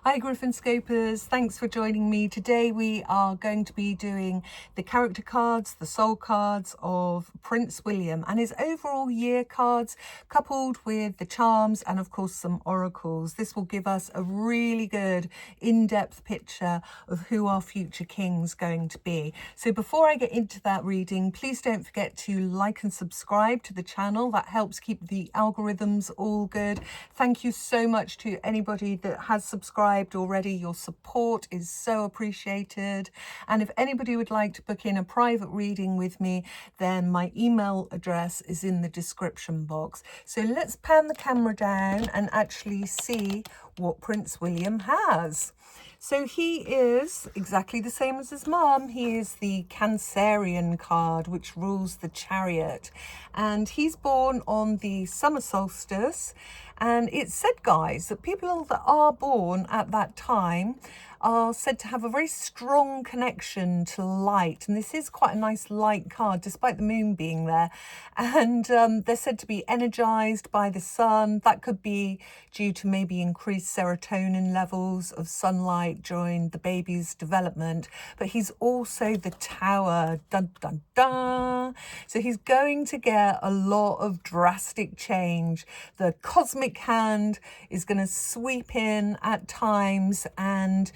Hi Griffin Scopers, thanks for joining me. Today we are going to be doing the character cards, the soul cards of Prince William and his overall year cards, coupled with the charms and of course some oracles. This will give us a really good in-depth picture of who our future king's going to be. So before I get into that reading, please don't forget to like and subscribe to the channel. That helps keep the algorithms all good. Thank you so much to anybody that has subscribed already. Your support is so appreciated. And if anybody would like to book in a private reading with me, then my email address is in the description box. So let's pan the camera down and actually see what Prince William has. So he is exactly the same as his mum. He is the Cancerian card, which rules the Chariot. And he's born on the summer solstice. And it's said, guys, that people that are born at that time are said to have a very strong connection to light. And this is quite a nice light card, despite the moon being there. And they're said to be energized by the sun. That could be due to maybe increased serotonin levels of sunlight during the baby's development. But he's also the Tower. Dun, dun, dun. So he's going to get a lot of drastic change. The cosmic hand is going to sweep in at times and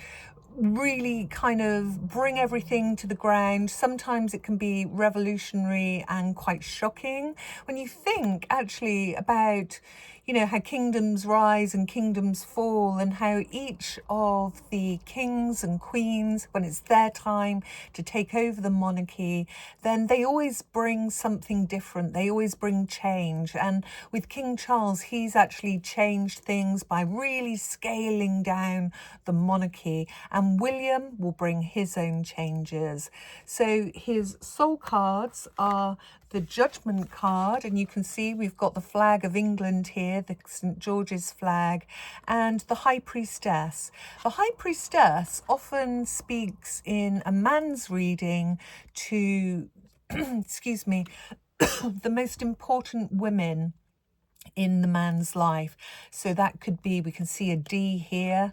really kind of bring everything to the ground. Sometimes it can be revolutionary and quite shocking when you think actually about, you know, how kingdoms rise and kingdoms fall, and how each of the kings and queens, when it's their time to take over the monarchy, then they always bring something different. They always bring change. And with King Charles, he's actually changed things by really scaling down the monarchy. And William will bring his own changes. So his soul cards are the Judgment card, and you can see we've got the flag of England here, the St. George's flag, and the High Priestess. The High Priestess often speaks in a man's reading to, excuse me, the most important women in the man's life. So that could be, we can see a D here,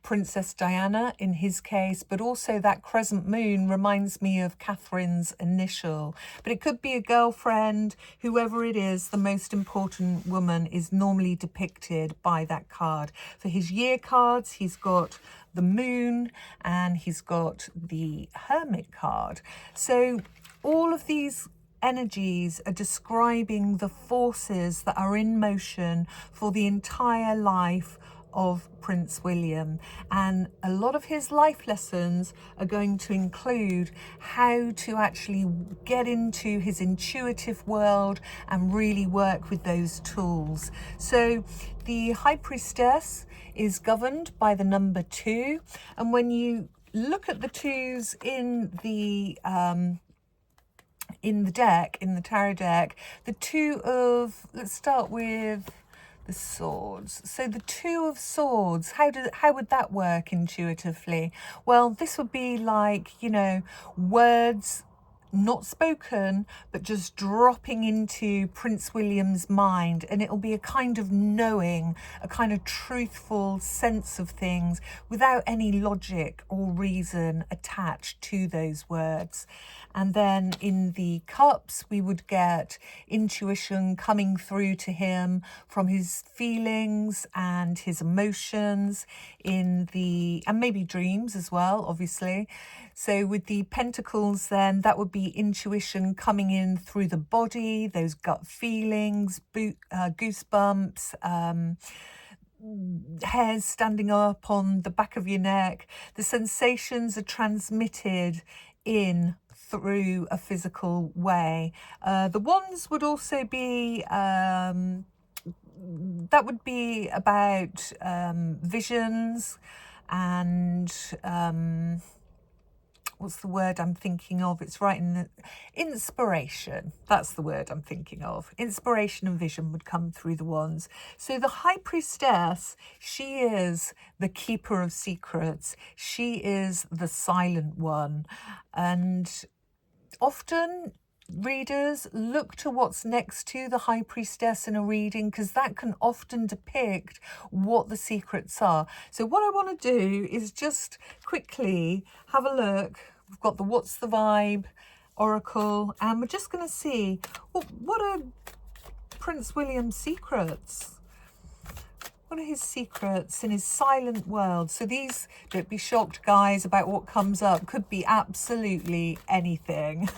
Princess Diana in his case, but also that crescent moon reminds me of Catherine's initial. But it could be a girlfriend, whoever it is, the most important woman is normally depicted by that card. For his year cards, he's got the moon and he's got the Hermit card. So all of these energies are describing the forces that are in motion for the entire life of Prince William, and a lot of his life lessons are going to include how to actually get into his intuitive world and really work with those tools. So the High Priestess is governed by the number 2, and when you look at the 2s in the deck, in the tarot deck, the 2 of, let's start with the swords. So the 2 of swords, how would that work intuitively? Well, this would be like, you know, words not spoken, but just dropping into Prince William's mind, and it'll be a kind of knowing, a kind of truthful sense of things without any logic or reason attached to those words. And then in the cups, we would get intuition coming through to him from his feelings and his emotions and maybe dreams as well, obviously. So with the pentacles, then that would be intuition coming in through the body, those gut feelings, goosebumps, hairs standing up on the back of your neck. The sensations are transmitted in through a physical way. The wands would also be, that would be about visions and what's the word I'm thinking of? It's right in the inspiration. That's the word I'm thinking of. Inspiration and vision would come through the wands. So the High Priestess, she is the keeper of secrets. She is the silent one. And often readers, look to what's next to the High Priestess in a reading, because that can often depict what the secrets are. So what I want to do is just quickly have a look. We've got the What's the Vibe Oracle, and we're just going to see, well, what are Prince William's secrets? What are his secrets in his silent world? So these, don't be shocked guys about what comes up, could be absolutely anything.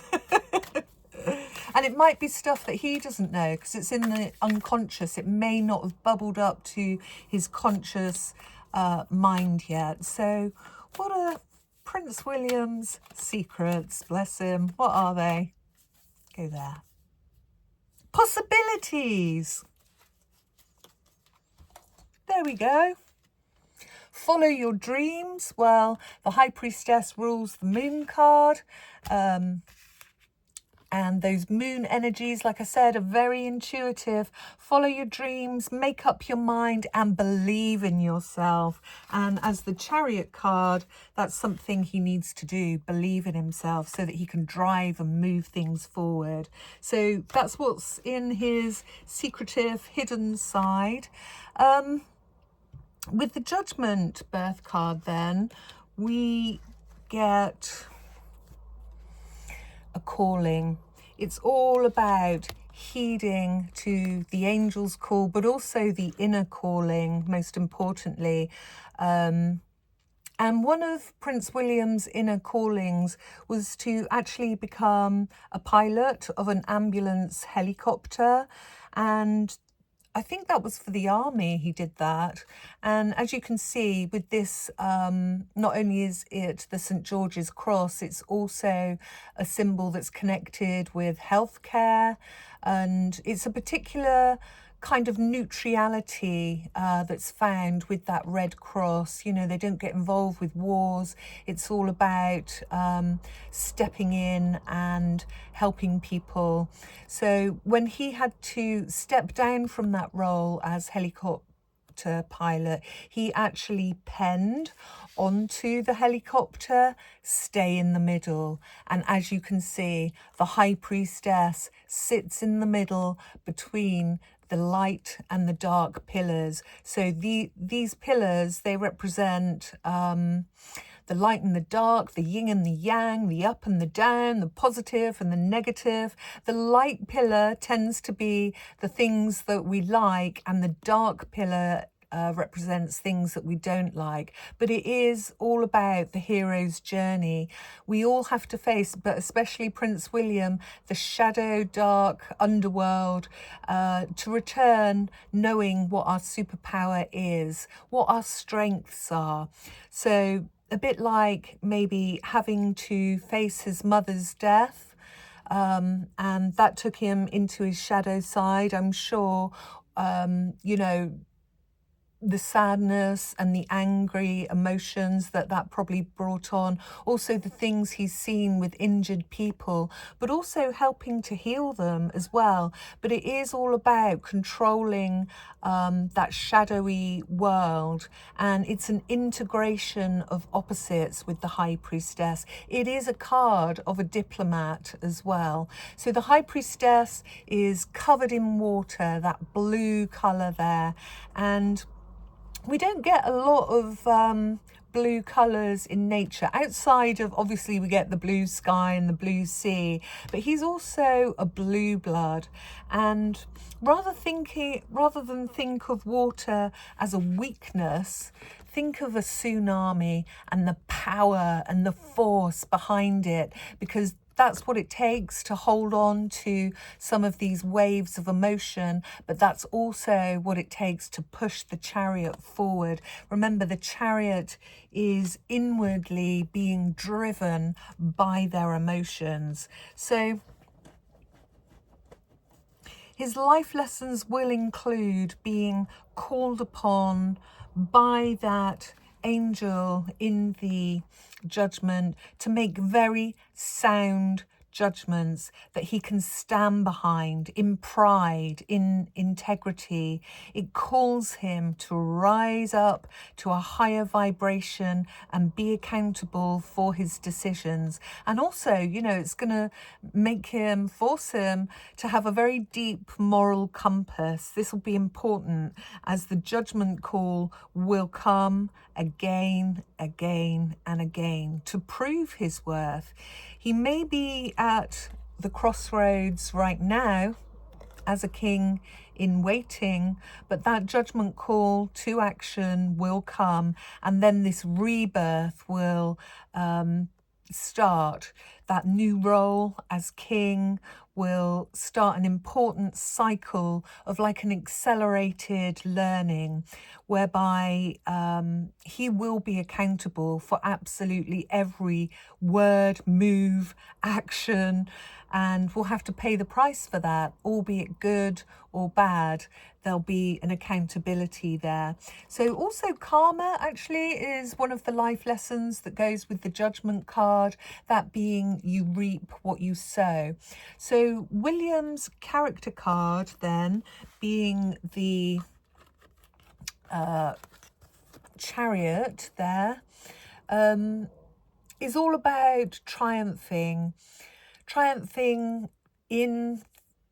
And it might be stuff that he doesn't know because it's in the unconscious. It may not have bubbled up to his conscious mind yet. So what are Prince William's secrets? Bless him. What are they? Go there. Possibilities. There we go. Follow your dreams. Well, the High Priestess rules the Moon card. And those moon energies, like I said, are very intuitive. Follow your dreams, make up your mind, and believe in yourself. And as the Chariot card, that's something he needs to do, believe in himself so that he can drive and move things forward. So that's what's in his secretive, hidden side. With the Judgment birth card then, we get a calling. It's all about heeding to the angel's call, but also the inner calling, most importantly. And one of Prince William's inner callings was to actually become a pilot of an ambulance helicopter. And I think that was for the army he did that. And as you can see with this, not only is it the St. George's Cross, it's also a symbol that's connected with healthcare. And it's a particular kind of neutrality that's found with that Red Cross. You know, they don't get involved with wars. It's all about stepping in and helping people. So when he had to step down from that role as helicopter pilot, he actually penned onto the helicopter, stay in the middle. And as you can see, the High Priestess sits in the middle between the light and the dark pillars. So these pillars, they represent the light and the dark, the yin and the yang, the up and the down, the positive and the negative. The light pillar tends to be the things that we like, and the dark pillar represents things that we don't like. But it is all about the hero's journey. We all have to face, but especially Prince William, the shadow, dark underworld, to return knowing what our superpower is, what our strengths are. So a bit like maybe having to face his mother's death, and that took him into his shadow side. I'm sure, you know, the sadness and the angry emotions that probably brought on, also the things he's seen with injured people, but also helping to heal them as well. But it is all about controlling that shadowy world, and it's an integration of opposites with the High Priestess. It is a card of a diplomat as well. So the High Priestess is covered in water, that blue colour there, and we don't get a lot of blue colours in nature. Outside of, obviously, we get the blue sky and the blue sea, but he's also a blue blood. And rather than think of water as a weakness, think of a tsunami and the power and the force behind it, because that's what it takes to hold on to some of these waves of emotion, but that's also what it takes to push the chariot forward. Remember, the chariot is inwardly being driven by their emotions. So his life lessons will include being called upon by that angel in the Judgment to make very sound judgments that he can stand behind in pride, in integrity. It calls him to rise up to a higher vibration and be accountable for his decisions. And also, you know, it's going to force him to have a very deep moral compass. This will be important as the judgment call will come again, again, and again to prove his worth. He may be at the crossroads right now as a king in waiting, but that judgment call to action will come, and then this rebirth will start. That new role as king will start an important cycle of like an accelerated learning, whereby he will be accountable for absolutely every word, move, action, and will have to pay the price for that, albeit good or bad. There'll be an accountability there. So also karma actually is one of the life lessons that goes with the judgment card, that being you reap what you sow. So William's character card then being the Chariot there is all about triumphing in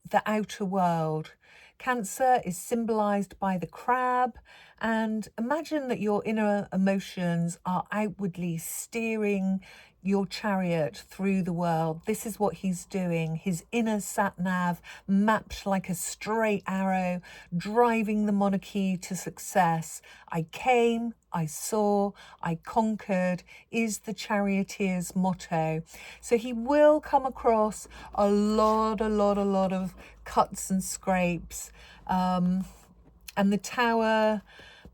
the outer world. Cancer is symbolized by the crab, and imagine that your inner emotions are outwardly steering your chariot through the world. This is what he's doing. His inner sat-nav mapped like a straight arrow, driving the monarchy to success. I came, I saw, I conquered is the charioteer's motto. So he will come across a lot of cuts and scrapes, and the tower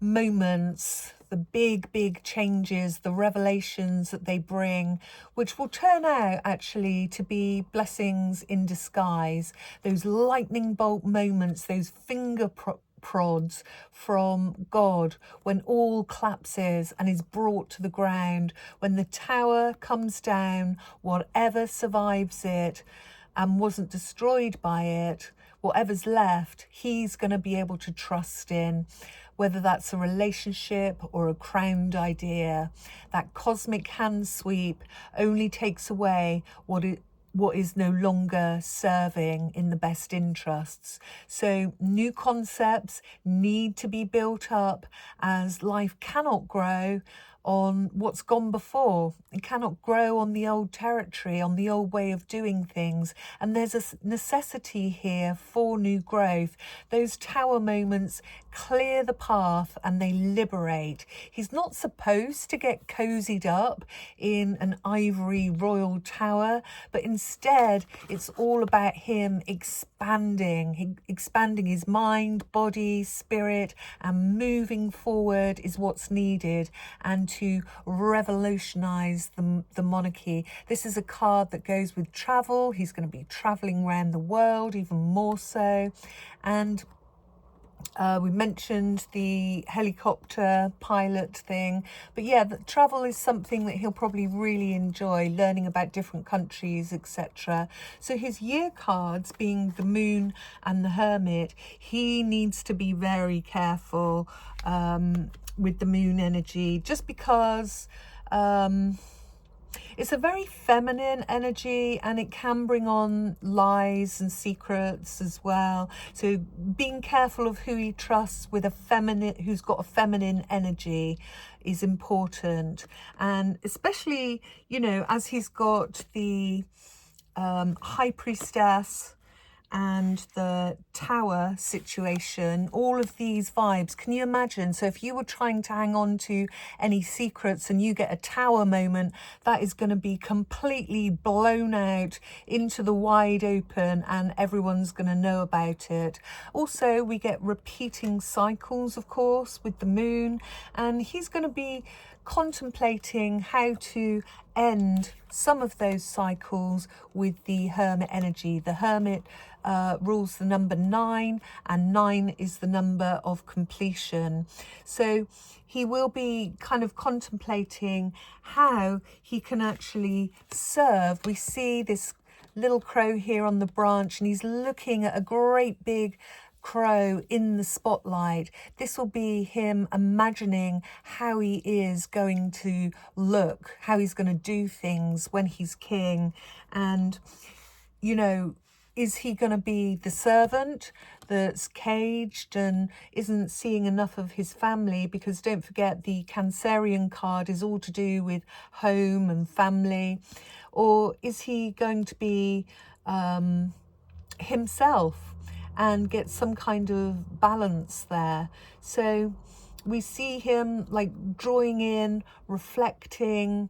moments, the big changes, the revelations that they bring, which will turn out actually to be blessings in disguise. Those lightning bolt moments, those finger prods from God when all collapses and is brought to the ground, when the tower comes down, whatever survives it and wasn't destroyed by it, whatever's left, he's going to be able to trust in. Whether that's a relationship or a crowned idea, that cosmic hand sweep only takes away what is no longer serving in the best interests. So new concepts need to be built up, as life cannot grow on what's gone before. It cannot grow on the old territory, on the old way of doing things. And there's a necessity here for new growth. Those tower moments clear the path and they liberate. He's not supposed to get cozied up in an ivory royal tower, but instead it's all about him expanding his mind, body, spirit, and moving forward is what's needed, and to revolutionize the monarchy. This is a card that goes with travel. He's going to be traveling around the world even more so. And we mentioned the helicopter pilot thing, but yeah, the travel is something that he'll probably really enjoy, learning about different countries, etc. So his year cards being the Moon and the Hermit, he needs to be very careful with the Moon energy, just because it's a very feminine energy and it can bring on lies and secrets as well. So being careful of who he trusts with who's got a feminine energy is important. And especially, you know, as he's got the High Priestess and the tower situation, all of these vibes. Can you imagine? So if you were trying to hang on to any secrets and you get a tower moment, that is going to be completely blown out into the wide open and everyone's going to know about it. Also, we get repeating cycles, of course, with the Moon, and he's going to be contemplating how to end some of those cycles with the Hermit energy. The Hermit rules the number 9, and 9 is the number of completion. So he will be kind of contemplating how he can actually serve. We see this little crow here on the branch, and he's looking at a great big crow in the spotlight. This will be him imagining how he is going to look, how he's going to do things when he's king. And, you know, is he going to be the servant that's caged and isn't seeing enough of his family? Because don't forget, the Cancerian card is all to do with home and family. Or is he going to be himself and get some kind of balance there? So we see him like drawing in, reflecting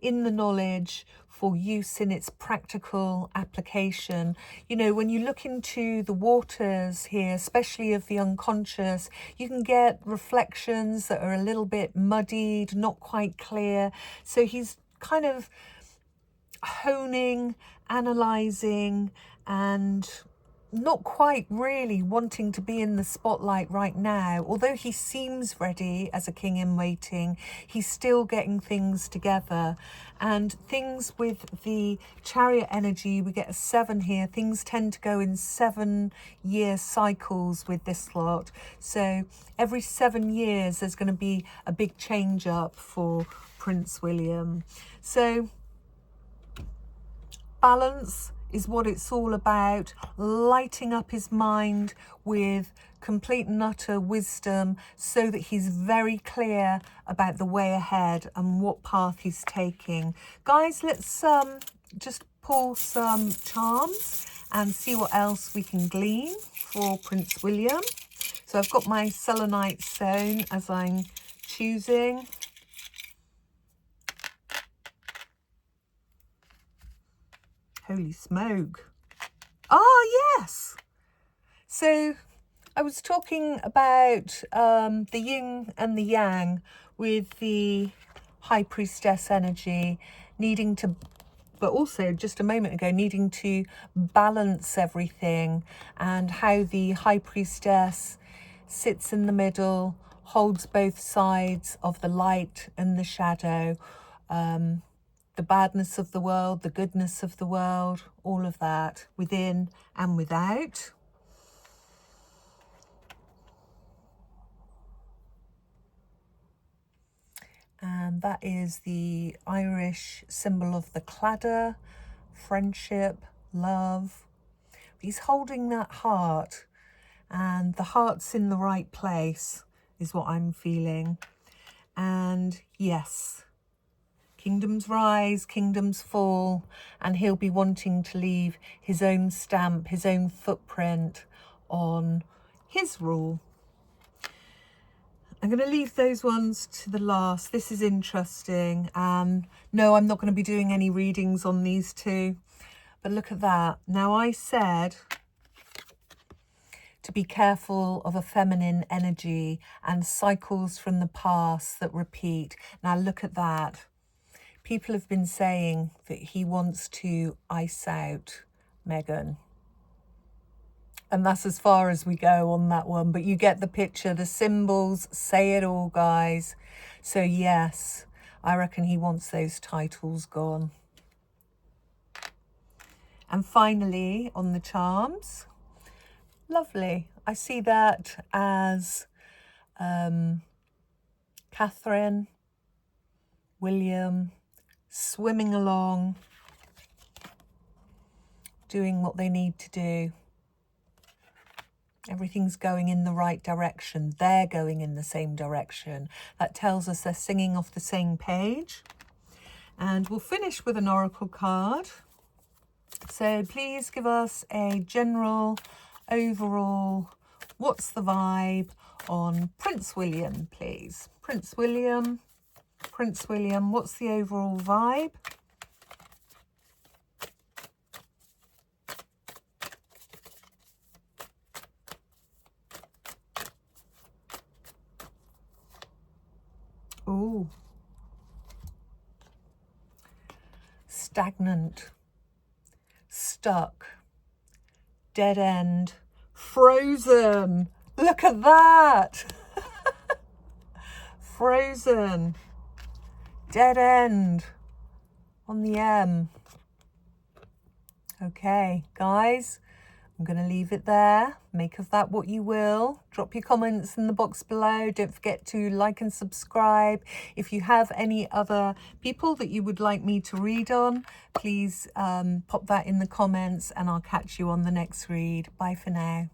in the knowledge for use in its practical application. You know, when you look into the waters here, especially of the unconscious, you can get reflections that are a little bit muddied, not quite clear. So he's kind of honing, analysing, and not quite really wanting to be in the spotlight right now. Although he seems ready as a king in waiting, he's still getting things together. And things with the Chariot energy, we get a 7 here. Things tend to go in 7-year cycles with this lot. So every 7 years, there's going to be a big change up for Prince William. So balance is what it's all about, lighting up his mind with complete and utter wisdom so that he's very clear about the way ahead and what path he's taking. Guys, let's just pull some charms and see what else we can glean for Prince William. So I've got my selenite sewn as I'm choosing. Holy smoke. Oh, yes. So I was talking about the yin and the yang with the High Priestess energy needing to, but also just a moment ago, needing to balance everything, and how the High Priestess sits in the middle, holds both sides of the light and the shadow, the badness of the world, the goodness of the world, all of that, within and without. And that is the Irish symbol of the Cladda, friendship, love. He's holding that heart, and the heart's in the right place, is what I'm feeling. And yes, kingdoms rise, kingdoms fall, and he'll be wanting to leave his own stamp, his own footprint on his rule. I'm going to leave those ones to the last. This is interesting. No, I'm not going to be doing any readings on these two. But look at that. Now, I said to be careful of a feminine energy and cycles from the past that repeat. Now, look at that. People have been saying that he wants to ice out Meghan. And that's as far as we go on that one. But you get the picture. The symbols say it all, guys. So yes, I reckon he wants those titles gone. And finally, on the charms, lovely. I see that as Catherine, William, swimming along, doing what they need to do. Everything's going in the right direction. They're going in the same direction. That tells us they're singing off the same page. And we'll finish with an oracle card. So please give us a general, overall, what's the vibe on Prince William, please? Prince William, what's the overall vibe? Ooh. Stagnant, stuck, dead end, frozen. Look at that. Frozen, dead end on the M. Okay, guys, I'm going to leave it there. Make of that what you will. Drop your comments in the box below. Don't forget to like and subscribe. If you have any other people that you would like me to read on, please pop that in the comments, and I'll catch you on the next read. Bye for now.